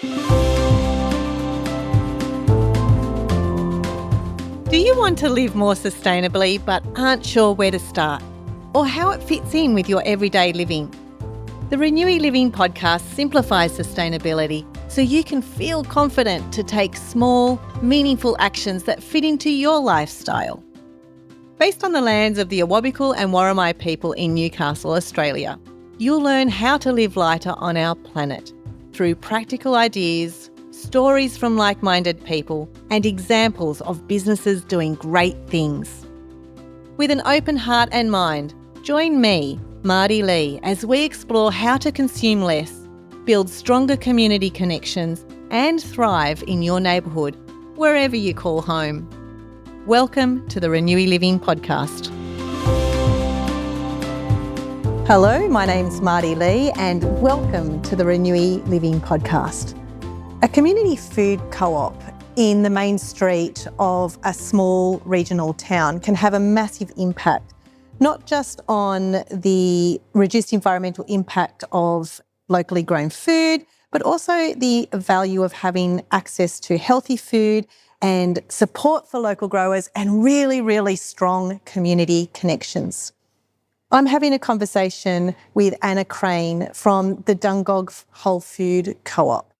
Do you want to live more sustainably but aren't sure where to start or how it fits in with your everyday living? The ReNewy Living Podcast simplifies sustainability so you can feel confident to take small, meaningful actions that fit into your lifestyle. Based on the lands of the Awabakal and Worimi people in Newcastle, Australia, you'll learn how to live lighter on our planet through practical ideas, stories from like-minded people, and examples of businesses doing great things. With an open heart and mind, join me, Marty Lee, as we explore how to consume less, build stronger community connections, and thrive in your neighbourhood, wherever you call home. Welcome to the ReNewy Living Podcast. Hello, my name's Marty Lee, and welcome to the ReNewy Living Podcast. A community food co-op in the main street of a small regional town can have a massive impact, not just on the reduced environmental impact of locally grown food, but also the value of having access to healthy food and support for local growers and really, really strong community connections. I'm having a conversation with Anna Crane from the Dungog Wholefood Co-op.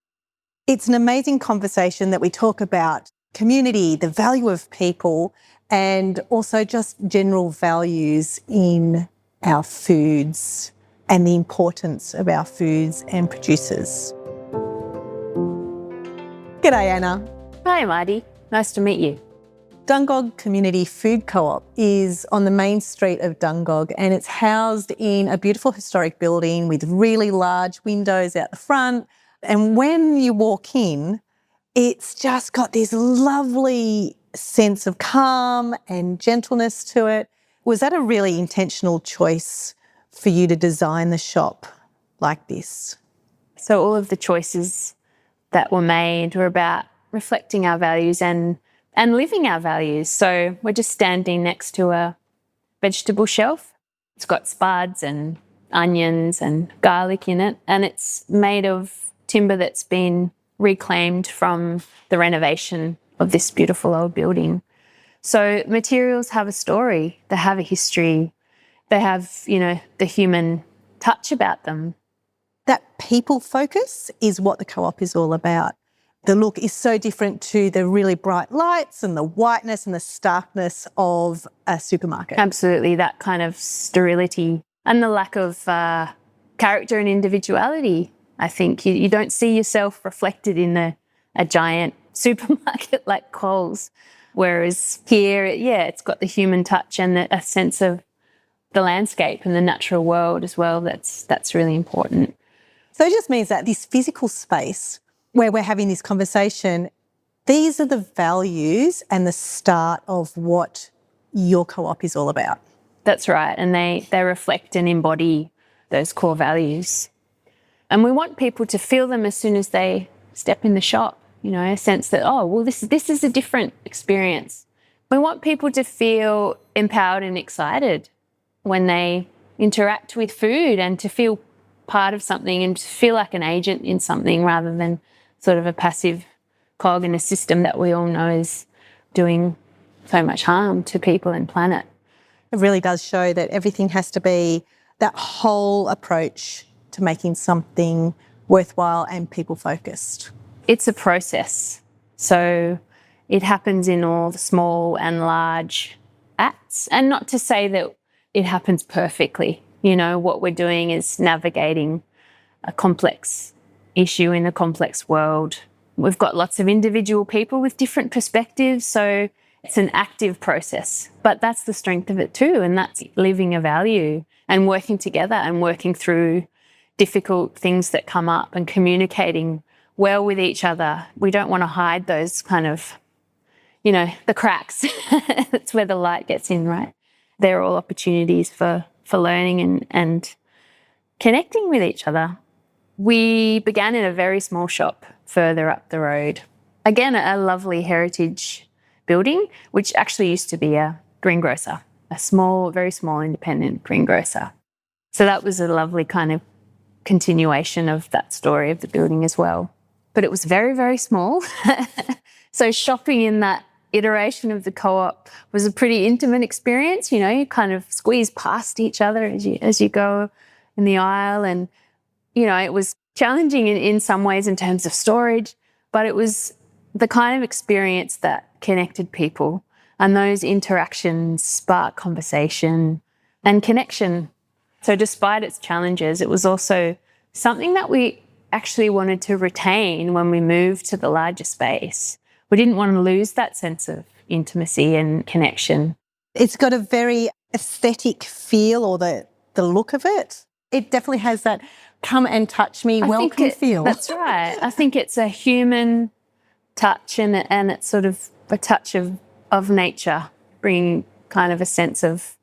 It's an amazing conversation that we talk about community, the value of people, and also just general values in our foods and the importance of our foods and producers. G'day, Anna. Hi, Marty. Nice to meet you. Dungog Community Food Co-op is on the main street of Dungog, and it's housed in a beautiful historic building with really large windows out the front. And when you walk in, it's just got this lovely sense of calm and gentleness to it. Was that a really intentional choice for you to design the shop like this? So all of the choices that were made were about reflecting our values and living our values. So we're just standing next to a vegetable shelf. It's got spuds and onions and garlic in it, and it's made of timber that's been reclaimed from the renovation of this beautiful old building. So materials have a story, they have a history, they have, the human touch about them. That people focus is what the co-op is all about. The look is so different to the really bright lights and the whiteness and the starkness of a supermarket. Absolutely, that kind of sterility and the lack of character and individuality. I think you don't see yourself reflected in a giant supermarket like Coles, whereas here, it's got the human touch and a sense of the landscape and the natural world as well. That's really important. So it just means that this physical space where we're having this conversation, these are the values and the start of what your co-op is all about. That's right, and they reflect and embody those core values. And we want people to feel them as soon as they step in the shop, a sense that, this is a different experience. We want people to feel empowered and excited when they interact with food and to feel part of something and to feel like an agent in something rather than sort of a passive cog in a system that we all know is doing so much harm to people and planet. It really does show that everything has to be that whole approach to making something worthwhile and people-focused. It's a process. So it happens in all the small and large acts. And not to say that it happens perfectly. What we're doing is navigating a complex issue in a complex world. We've got lots of individual people with different perspectives, so it's an active process. But that's the strength of it too, and that's living a value and working together and working through difficult things that come up and communicating well with each other. We don't want to hide those kind of, the cracks. That's where the light gets in, right? They're all opportunities for learning and connecting with each other. We began in a very small shop further up the road. Again, a lovely heritage building, which actually used to be a greengrocer, a small, very small independent greengrocer. So that was a lovely kind of continuation of that story of the building as well. but it was very, very small. So shopping in that iteration of the co-op was a pretty intimate experience. You know, you kind of squeeze past each other as you go in the aisle, and you know, it was challenging in some ways in terms of storage, but it was the kind of experience that connected people, and those interactions spark conversation and connection. So despite its challenges, it was also something that we actually wanted to retain when we moved to the larger space. We didn't want to lose that sense of intimacy and connection. It's got a very aesthetic feel, or the look of it. It definitely has that come and touch me, welcome feel. That's right. I think it's a human touch, and it's sort of a touch of nature, bringing kind of a sense of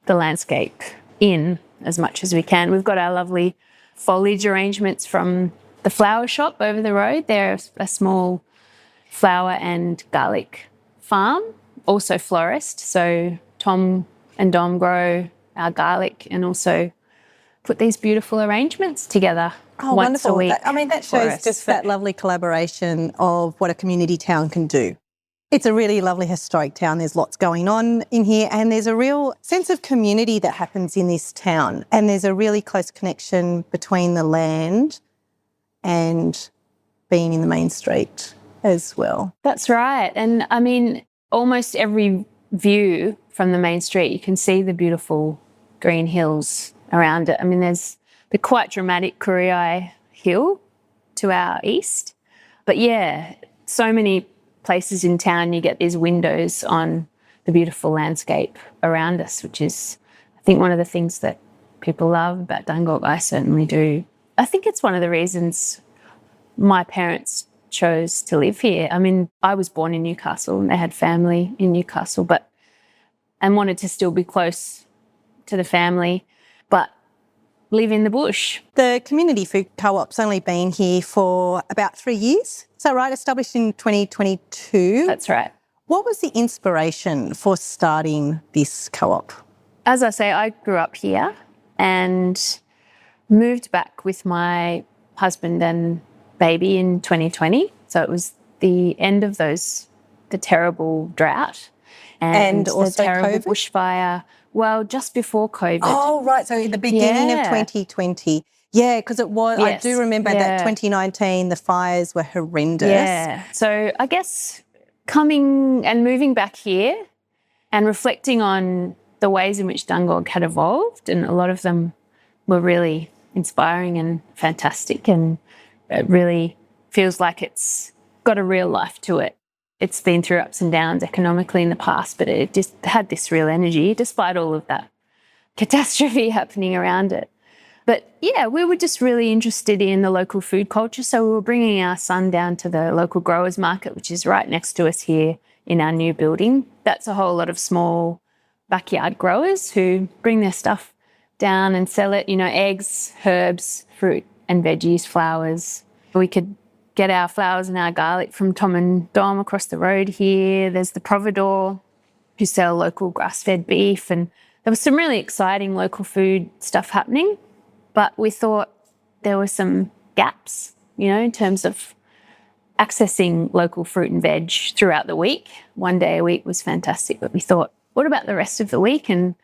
the landscape in as much as we can. We've got our lovely foliage arrangements from the flower shop over the road. They're a small flower and garlic farm, also florist. So Tom and Dom grow our garlic and also put these beautiful arrangements together once a week. That shows just that lovely collaboration of what a community town can do. It's a really lovely historic town. There's lots going on in here, and there's a real sense of community that happens in this town, and there's a really close connection between the land and being in the main street as well. That's right. And I mean, almost every view from the main street, you can see the beautiful green hills around it. I mean, there's the quite dramatic Kuriai Hill to our east. But yeah, so many places in town you get these windows on the beautiful landscape around us, which is, I think, one of the things that people love about Dungog. I certainly do. I think it's one of the reasons my parents chose to live here. I mean, I was born in Newcastle and they had family in Newcastle, and wanted to still be close to the family, but live in the bush. The Community Food Co-op's only been here for about 3 years. Is that right? Established in 2022. That's right. What was the inspiration for starting this co-op? As I say, I grew up here and moved back with my husband and baby in 2020. So it was the end of the terrible drought and also the terrible COVID? Bushfire. Well, just before COVID. Oh, right. So in the beginning of 2020. Yeah, because it was, yes. I do remember that 2019, the fires were horrendous. Yeah. So I guess coming and moving back here and reflecting on the ways in which Dungog had evolved, and a lot of them were really inspiring and fantastic, and it really feels like it's got a real life to it. It's been through ups and downs economically in the past, but it just had this real energy despite all of that catastrophe happening around it. But yeah, we were just really interested in the local food culture. So we were bringing our son down to the local growers market, which is right next to us here in our new building. That's a whole lot of small backyard growers who bring their stuff down and sell it, you know, eggs, herbs, fruit and veggies, flowers. We could get our flowers and our garlic from Tom and Dom across the road here. There's the Providor, who sell local grass-fed beef, and there was some really exciting local food stuff happening. But we thought there were some gaps, you know, in terms of accessing local fruit and veg throughout the week. One day a week was fantastic, but we thought, what about the rest of the week? And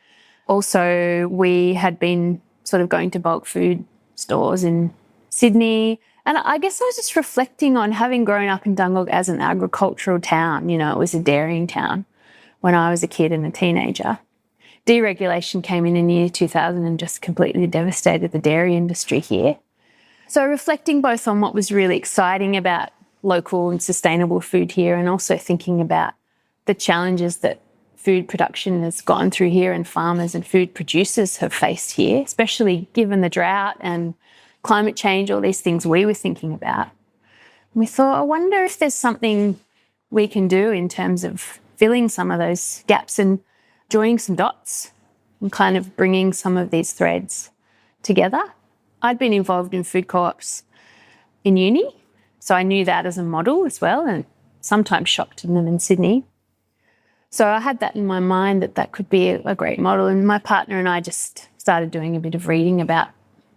also we had been sort of going to bulk food stores in Sydney. And I guess I was just reflecting on having grown up in Dungog as an agricultural town. You know, it was a dairying town when I was a kid and a teenager. Deregulation came in the year 2000 and just completely devastated the dairy industry here. So reflecting both on what was really exciting about local and sustainable food here, and also thinking about the challenges that food production has gone through here and farmers and food producers have faced here, especially given the drought and climate change, all these things we were thinking about. And we thought, I wonder if there's something we can do in terms of filling some of those gaps and joining some dots and kind of bringing some of these threads together. I'd been involved in food co-ops in uni, so I knew that as a model as well, and sometimes shopped in them in Sydney. So I had that in my mind that could be a great model, and my partner and I just started doing a bit of reading about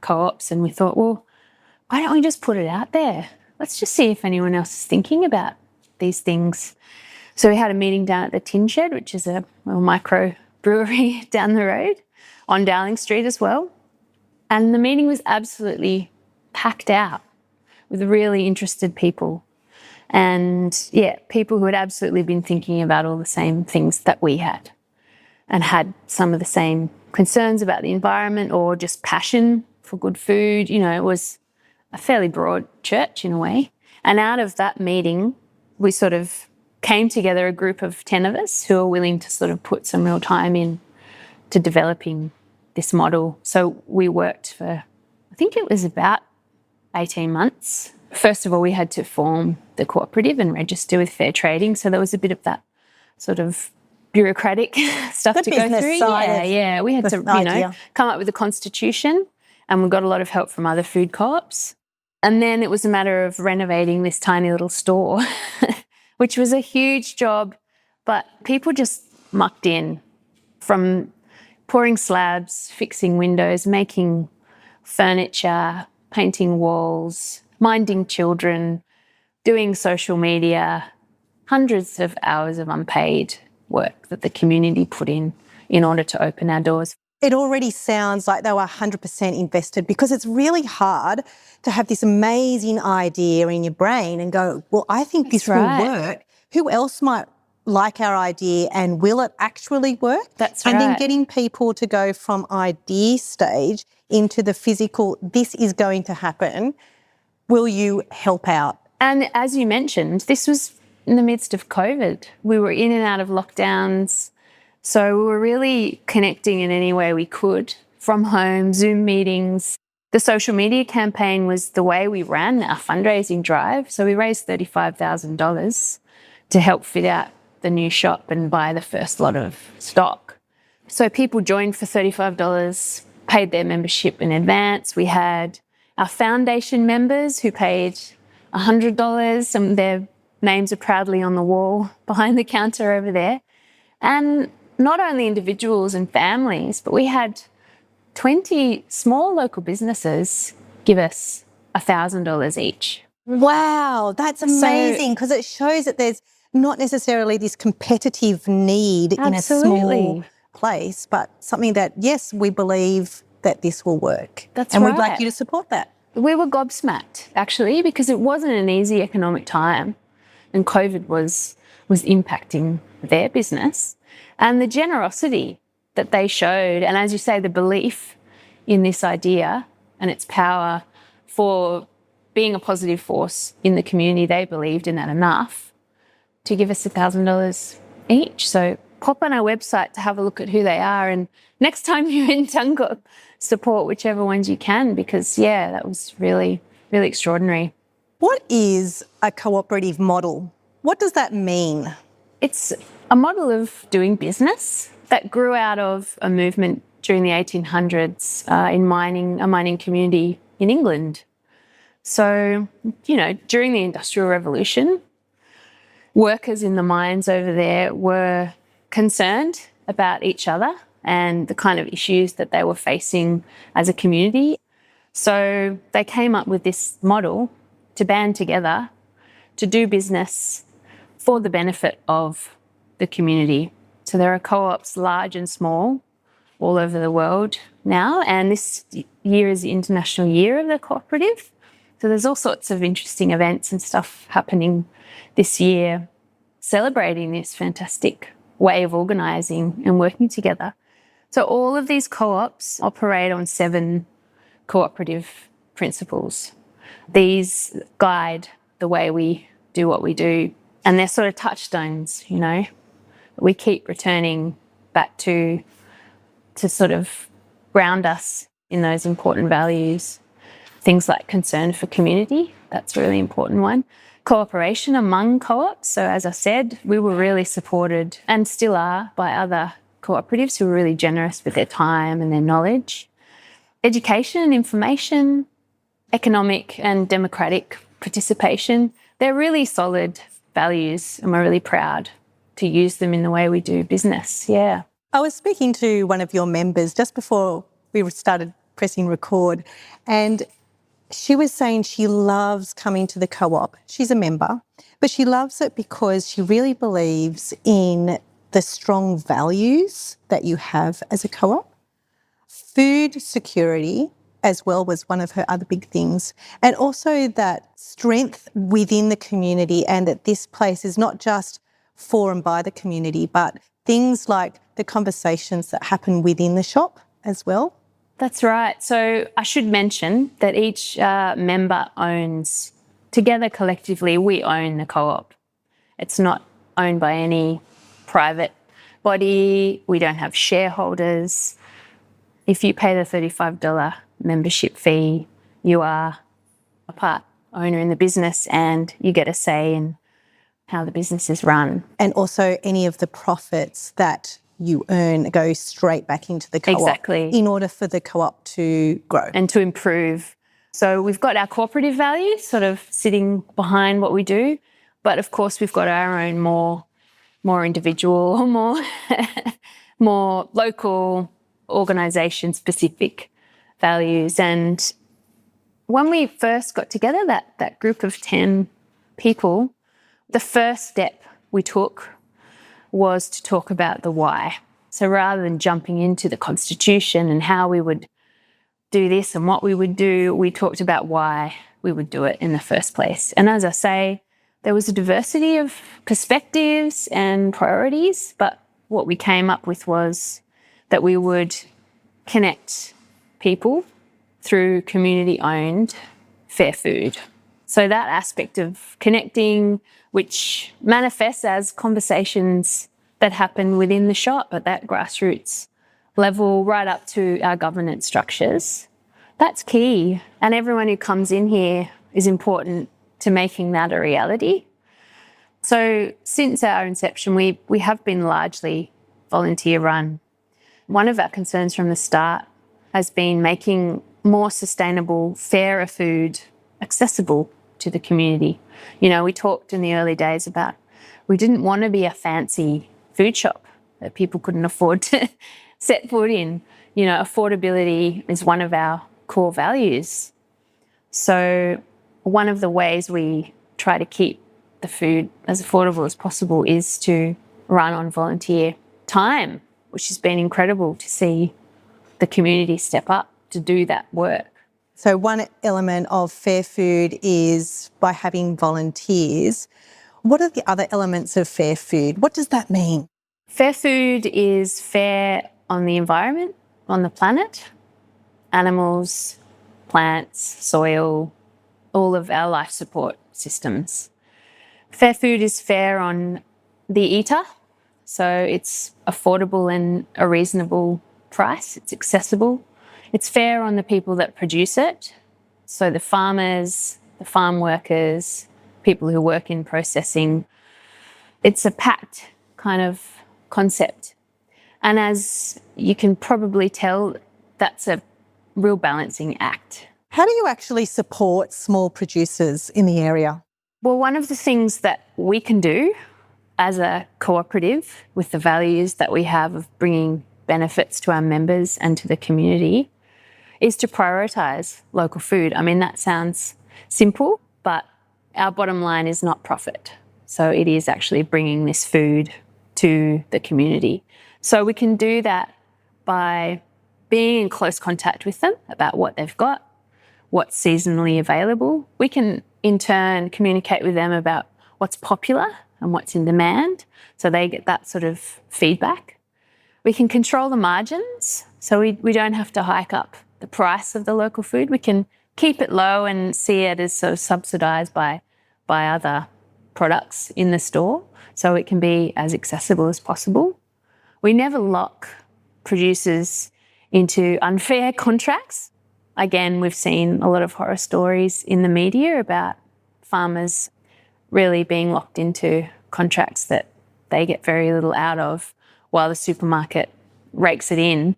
co-ops, and we thought, well, why don't we just put it out there? let's just see if anyone else is thinking about these things. So we had a meeting down at the Tin Shed, which is a micro brewery down the road on Dowling Street as well. And the meeting was absolutely packed out with really interested people. And yeah, people who had absolutely been thinking about all the same things that we had and had some of the same concerns about the environment or just passion for good food. You know, it was a fairly broad church in a way. And out of that meeting, we sort of came together, a group of 10 of us who are willing to sort of put some real time in to developing this model. So we worked for, I think it was about 18 months. First of all, we had to form the cooperative and register with Fair Trading. So there was a bit of that sort of bureaucratic stuff to go through. Yeah. We had to, come up with a constitution, and we got a lot of help from other food co-ops. And then it was a matter of renovating this tiny little store, which was a huge job, but people just mucked in, from pouring slabs, fixing windows, making furniture, painting walls, minding children, doing social media, hundreds of hours of unpaid work that the community put in order to open our doors. It already sounds like they were 100% invested, because it's really hard to have this amazing idea in your brain and go, well, I think this will work. Who else might like our idea, and will it actually work? That's right. And then getting people to go from idea stage into the physical, this is going to happen. Will you help out? And as you mentioned, this was in the midst of COVID. We were in and out of lockdowns. So we were really connecting in any way we could, from home, Zoom meetings. The social media campaign was the way we ran our fundraising drive. So we raised $35,000 to help fit out the new shop and buy the first lot of stock. So people joined for $35, paid their membership in advance. We had our foundation members who paid $100. Some of their names are proudly on the wall behind the counter over there. And not only individuals and families, but we had 20 small local businesses give us $1,000 each. Wow, that's amazing, because it shows that there's not necessarily this competitive need in a small place, but something that, yes, we believe that this will work. That's right. And we'd like you to support that. We were gobsmacked, actually, because it wasn't an easy economic time, and COVID was impacting their business. And the generosity that they showed, and as you say, the belief in this idea and its power for being a positive force in the community, they believed in that enough to give us $1,000 each. So pop on our website to have a look at who they are, and next time you're in Dungog, support whichever ones you can, because, yeah, that was really, really extraordinary. What is a cooperative model? What does that mean? It's a model of doing business that grew out of a movement during the 1800s in a mining community in England. So, during the Industrial Revolution, workers in the mines over there were concerned about each other and the kind of issues that they were facing as a community. So they came up with this model to band together to do business for the benefit of the community. So there are co-ops, large and small, all over the world now, and this year is the International Year of the Cooperative. So there's all sorts of interesting events and stuff happening this year celebrating this fantastic way of organising and working together. So all of these co-ops operate on 7 cooperative principles. These guide the way we do what we do, and they're sort of touchstones, we keep returning back to sort of ground us in those important values. Things like concern for community, that's a really important one. Cooperation among co-ops. So as I said, we were really supported, and still are, by other cooperatives who were really generous with their time and their knowledge. Education and information, economic and democratic participation, they're really solid values, and we're really proud to use them in the way we do business. Yeah. I was speaking to one of your members just before we started pressing record, and She was saying she loves coming to the co-op. She's a member, but she loves it because she really believes in the strong values that you have as a co-op. Food security as well was one of her other big things, and also that strength within the community, and that this place is not just for and by the community, but things like the conversations that happen within the shop as well. That's right. So I should mention that each member owns, together collectively, we own the co-op. It's not owned by any private body. We don't have shareholders. If you pay the $35 membership fee, you are a part owner in the business and you get a say in how the business is run. And also any of the profits that you earn go straight back into the co-op. Exactly. In order for the co-op to grow. And to improve. So we've got our cooperative values sort of sitting behind what we do, but of course we've got our own more individual or more local organisation specific values. And when we first got together, that group of 10 people, the first step we took was to talk about the why. So rather than jumping into the constitution and how we would do this and what we would do, we talked about why we would do it in the first place. And as I say, there was a diversity of perspectives and priorities, but what we came up with was that we would connect people through community-owned fair food. So that aspect of connecting, which manifests as conversations that happen within the shop at that grassroots level right up to our governance structures, that's key. And everyone who comes in here is important to making that a reality. So since our inception, we have been largely volunteer run. One of our concerns from the start has been making more sustainable, fairer food accessible to the community. You know, we talked in the early days about we didn't want to be a fancy food shop that people couldn't afford to set foot in. You know, affordability is one of our core values. So one of the ways we try to keep the food as affordable as possible is to run on volunteer time, which has been incredible to see the community step up to do that work. So one element of fair food is by having volunteers. What are the other elements of fair food? What does that mean? Fair food is fair on the environment, on the planet, animals, plants, soil, all of our life support systems. Fair food is fair on the eater, so it's affordable and a reasonable price. It's accessible. It's fair on the people that produce it, so the farmers, the farm workers, people who work in processing. It's a packed kind of concept. And as you can probably tell, that's a real balancing act. How do you actually support small producers in the area? Well, one of the things that we can do as a cooperative with the values that we have of bringing benefits to our members and to the community is to prioritise local food. I mean, that sounds simple, but our bottom line is not profit. So it is actually bringing this food to the community. So we can do that by being in close contact with them about what they've got, what's seasonally available. We can, in turn, communicate with them about what's popular and what's in demand, so they get that sort of feedback. We can control the margins, so we don't have to hike up the price of the local food. We can keep it low and see it as sort of subsidised by other products in the store, so it can be as accessible as possible. We never lock producers into unfair contracts. Again, we've seen a lot of horror stories in the media about farmers really being locked into contracts that they get very little out of while the supermarket rakes it in.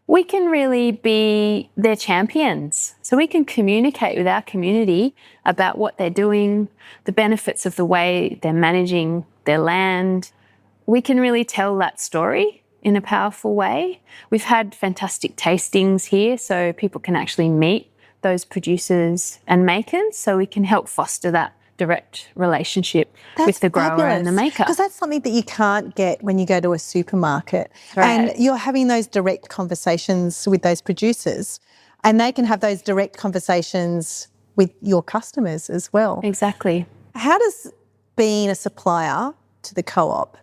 We can really be their champions. So we can communicate with our community about what they're doing, the benefits of the way they're managing their land. We can really tell that story in a powerful way. We've had fantastic tastings here, so people can actually meet those producers and makers so we can help foster that direct relationship with the grower and the maker. Because that's something that you can't get when you go to a supermarket. Right. And you're having those direct conversations with those producers, and they can have those direct conversations with your customers as well. Exactly. How does being a supplier to the co-op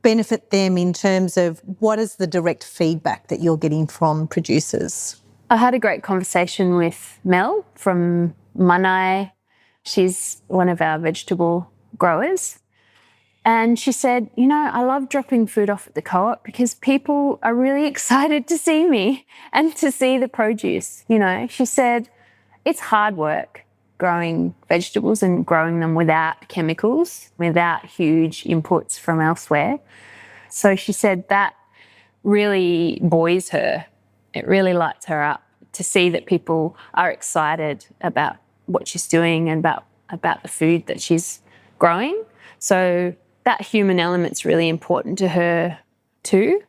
benefit them in terms of what is the direct feedback that you're getting from producers? I had a great conversation with Mel from Manai. She's one of our vegetable growers. And she said, I love dropping food off at the co-op because people are really excited to see me and to see the produce. She said, it's hard work growing vegetables and growing them without chemicals, without huge inputs from elsewhere. So she said that really buoys her. It really lights her up to see that people are excited about what she's doing and about the food that she's growing. So that human element's really important to her too.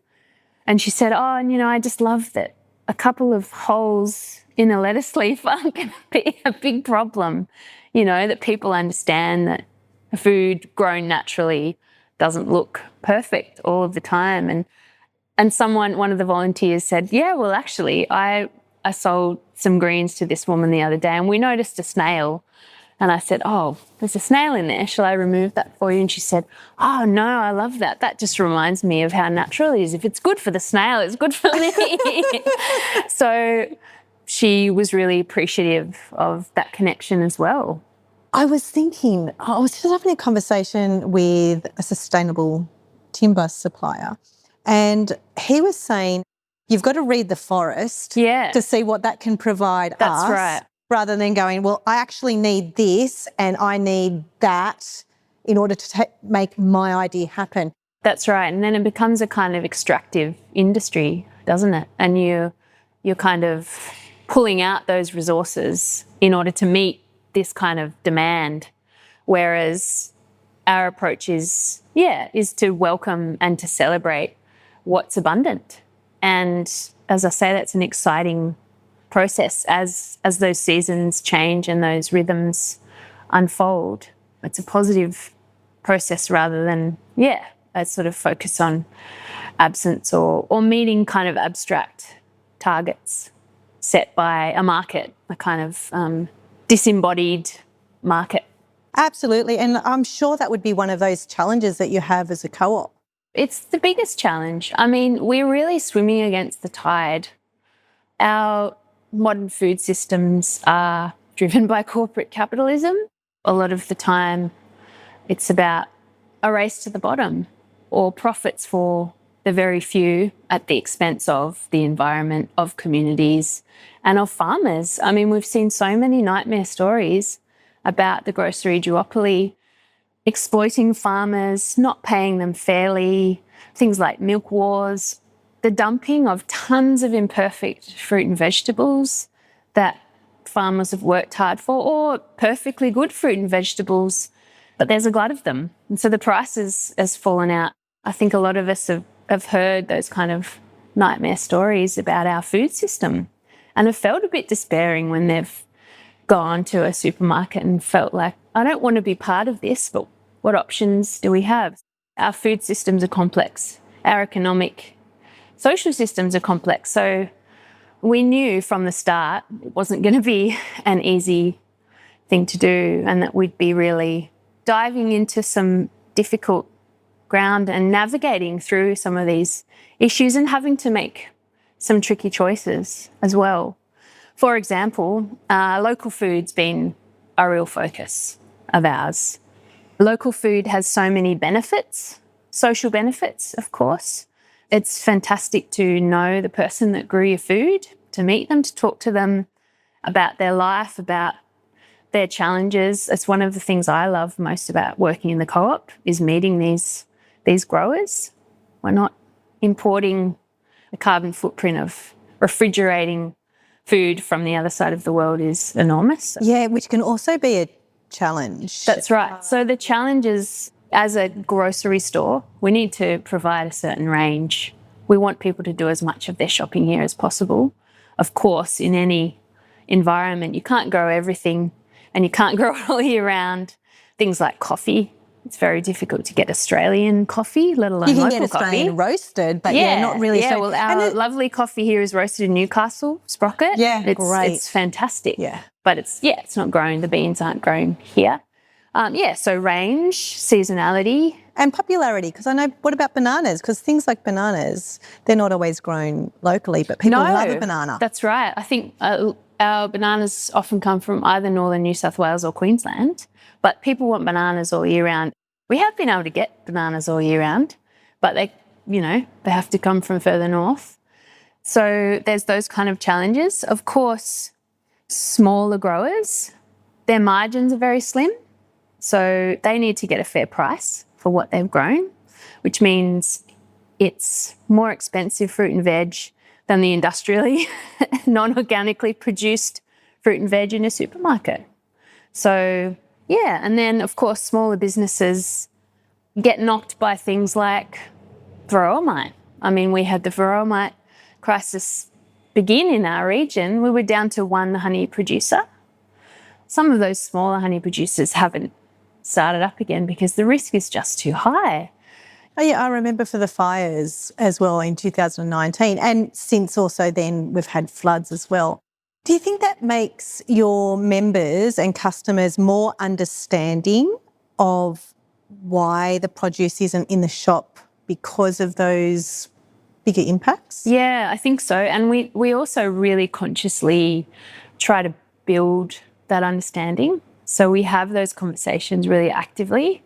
And she said, I just love that a couple of holes in a lettuce leaf aren't going to be a big problem, that people understand that food grown naturally doesn't look perfect all of the time. And one of the volunteers said, yeah, well, actually, I sold some greens to this woman the other day and we noticed a snail. And I said, there's a snail in there. Shall I remove that for you? And she said, oh, no, I love that. That just reminds me of how natural it is. If it's good for the snail, it's good for me. So she was really appreciative of that connection as well. I was just having a conversation with a sustainable timber supplier, and he was saying, you've got to read the forest to see what that can provide us. That's right. Rather than going, well, I actually need this and I need that in order to make my idea happen. That's right. And then it becomes a kind of extractive industry, doesn't it? And you're kind of pulling out those resources in order to meet this kind of demand, whereas our approach is to welcome and to celebrate what's abundant. And as I say, that's an exciting process as those seasons change and those rhythms unfold. It's a positive process rather than, a sort of focus on absence or meeting kind of abstract targets set by a market, a kind of disembodied market. Absolutely. And I'm sure that would be one of those challenges that you have as a co-op. It's the biggest challenge. I mean, we're really swimming against the tide. Our modern food systems are driven by corporate capitalism. A lot of the time it's about a race to the bottom or profits for the very few at the expense of the environment, of communities and of farmers. I mean, we've seen so many nightmare stories about the grocery duopoly exploiting farmers, not paying them fairly, things like milk wars, the dumping of tons of imperfect fruit and vegetables that farmers have worked hard for, or perfectly good fruit and vegetables, but there's a glut of them. And so the price has fallen out. I think a lot of us have heard those kind of nightmare stories about our food system and have felt a bit despairing when they've gone to a supermarket and felt like, I don't want to be part of this, but what options do we have? Our food systems are complex. Our economic, social systems are complex. So we knew from the start it wasn't going to be an easy thing to do and that we'd be really diving into some difficult ground and navigating through some of these issues and having to make some tricky choices as well. For example, local food's been a real focus of ours. Local food has so many benefits, social benefits, of course. It's fantastic to know the person that grew your food, to meet them, to talk to them about their life, about their challenges. It's one of the things I love most about working in the co-op is meeting these growers. We're not importing the carbon footprint of refrigerating food from the other side of the world is enormous. Yeah, which can also be a challenge. That's right. So the challenge is, as a grocery store, we need to provide a certain range. We want people to do as much of their shopping here as possible. Of course, in any environment. You can't grow everything and you can't grow it all year round. Things like coffee. It's very difficult to get Australian coffee, let alone local coffee. You can get Australian roasted, but not really. Yeah, well, our lovely coffee here is roasted in Newcastle, Sprocket. Yeah, great. It's fantastic. Yeah. But it's not grown. The beans aren't grown here. So range, seasonality. And popularity, because I know, what about bananas? Because things like bananas, they're not always grown locally, but people love a banana. That's right. I think our bananas often come from either northern New South Wales or Queensland, but people want bananas all year round. We have been able to get bananas all year round, but they have to come from further north. So there's those kind of challenges. Of course, smaller growers, their margins are very slim, so they need to get a fair price for what they've grown, which means it's more expensive fruit and veg than the industrially, non-organically produced fruit and veg in a supermarket. So, and then, of course, smaller businesses get knocked by things like varroa mite. I mean, we had the varroa mite crisis begin in our region. We were down to one honey producer. Some of those smaller honey producers haven't started up again because the risk is just too high. Oh, yeah, I remember for the fires as well in 2019, and since also then we've had floods as well. Do you think that makes your members and customers more understanding of why the produce isn't in the shop because of those bigger impacts? Yeah, I think so. And we also really consciously try to build that understanding. So we have those conversations really actively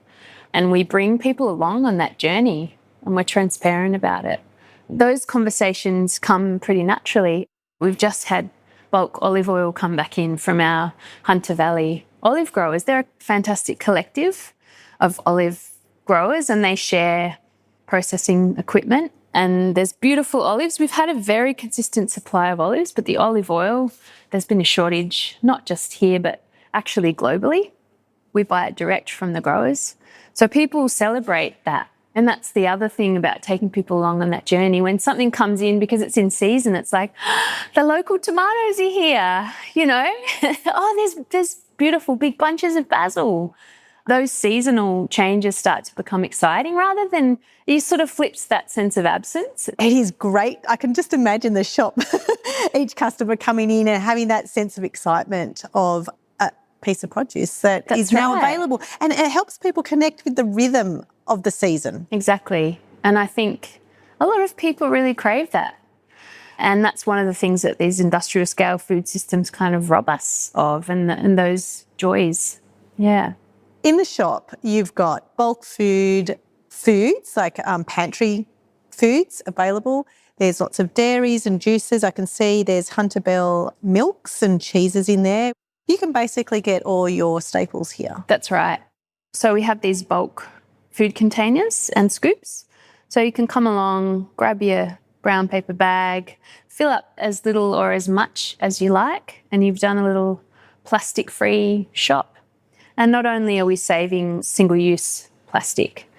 and we bring people along on that journey and we're transparent about it. Those conversations come pretty naturally. We've just had bulk olive oil come back in from our Hunter Valley olive growers. They're a fantastic collective of olive growers and they share processing equipment. And there's beautiful olives. We've had a very consistent supply of olives, but the olive oil, there's been a shortage, not just here, but actually globally. We buy it direct from the growers. So people celebrate that. And that's the other thing about taking people along on that journey. When something comes in because it's in season, it's like, the local tomatoes are here, there's beautiful big bunches of basil. Those seasonal changes start to become exciting rather than it sort of flips that sense of absence. It is great. I can just imagine the shop, each customer coming in and having that sense of excitement of a piece of produce that is now available. And it helps people connect with the rhythm of the season. Exactly. And I think a lot of people really crave that. And that's one of the things that these industrial scale food systems kind of rob us of and those joys. Yeah. In the shop, you've got bulk foods like pantry foods available. There's lots of dairies and juices. I can see there's Hunter Bell milks and cheeses in there. You can basically get all your staples here. That's right. So we have these bulk food containers and scoops. So you can come along, grab your brown paper bag, fill up as little or as much as you like, and you've done a little plastic-free shop. And not only are we saving single-use plastic,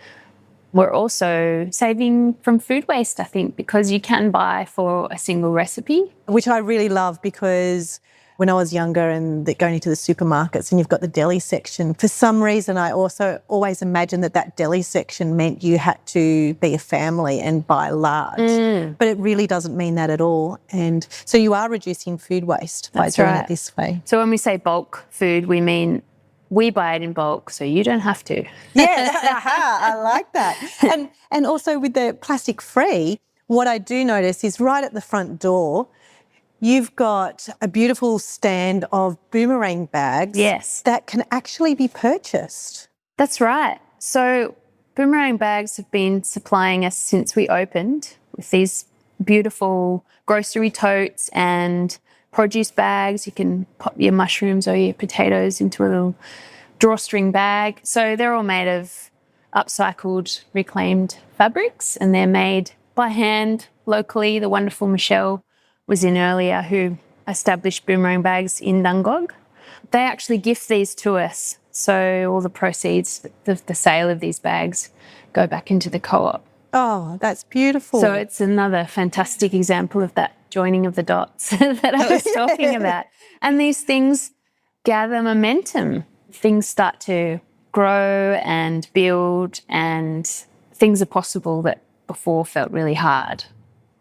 we're also saving from food waste, I think, because you can buy for a single recipe. Which I really love because when I was younger and going into the supermarkets and you've got the deli section, for some reason I also always imagined that deli section meant you had to be a family and buy large. But it really doesn't mean that at all. And so you are reducing food waste by doing it this way. So when we say bulk food, we mean we buy it in bulk, so you don't have to. Yeah, I like that. And also with the plastic free, what I do notice is right at the front door, you've got a beautiful stand of boomerang bags that can actually be purchased. That's right. So boomerang bags have been supplying us since we opened with these beautiful grocery totes and produce bags. You can pop your mushrooms or your potatoes into a little drawstring bag. So they're all made of upcycled, reclaimed fabrics and they're made by hand locally. The wonderful Michelle was in earlier who established boomerang bags in Dungog. They actually gift these to us. So all the proceeds, the sale of these bags go back into the co-op. Oh, that's beautiful. So it's another fantastic example of that joining of the dots that I was talking about. And these things gather momentum. Things start to grow and build, and things are possible that before felt really hard.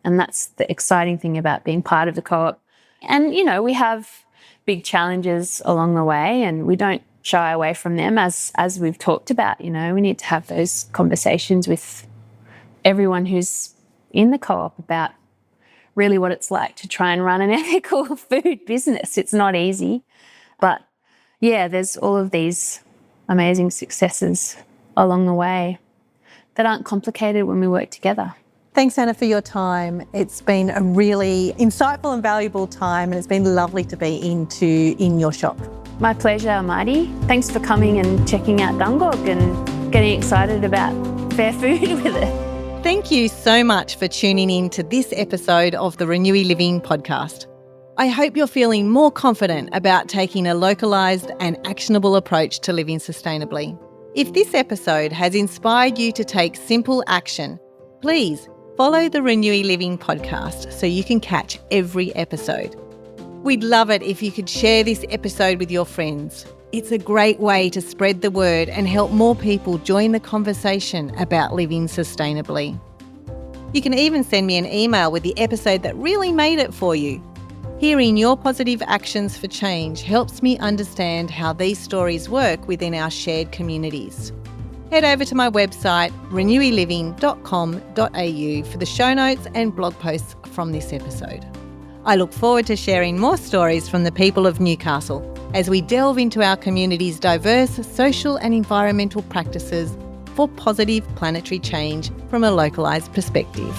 And that's the exciting thing about being part of the co-op. And, we have big challenges along the way, and we don't shy away from them, as we've talked about. We need to have those conversations with everyone who's in the co-op about really what it's like to try and run an ethical food business. It's not easy. But, yeah, there's all of these amazing successes along the way that aren't complicated when we work together. Thanks, Anna, for your time. It's been a really insightful and valuable time, and it's been lovely to be in your shop. My pleasure, Marty. Thanks for coming and checking out Dungog and getting excited about fair food with it. Thank you so much for tuning in to this episode of the ReNewy Living Podcast. I hope you're feeling more confident about taking a localised and actionable approach to living sustainably. If this episode has inspired you to take simple action, please follow the ReNewy Living Podcast so you can catch every episode. We'd love it if you could share this episode with your friends. It's a great way to spread the word and help more people join the conversation about living sustainably. You can even send me an email with the episode that really made it for you. Hearing your positive actions for change helps me understand how these stories work within our shared communities. Head over to my website, renewyliving.com.au, for the show notes and blog posts from this episode. I look forward to sharing more stories from the people of Newcastle as we delve into our community's diverse social and environmental practices for positive planetary change from a localised perspective.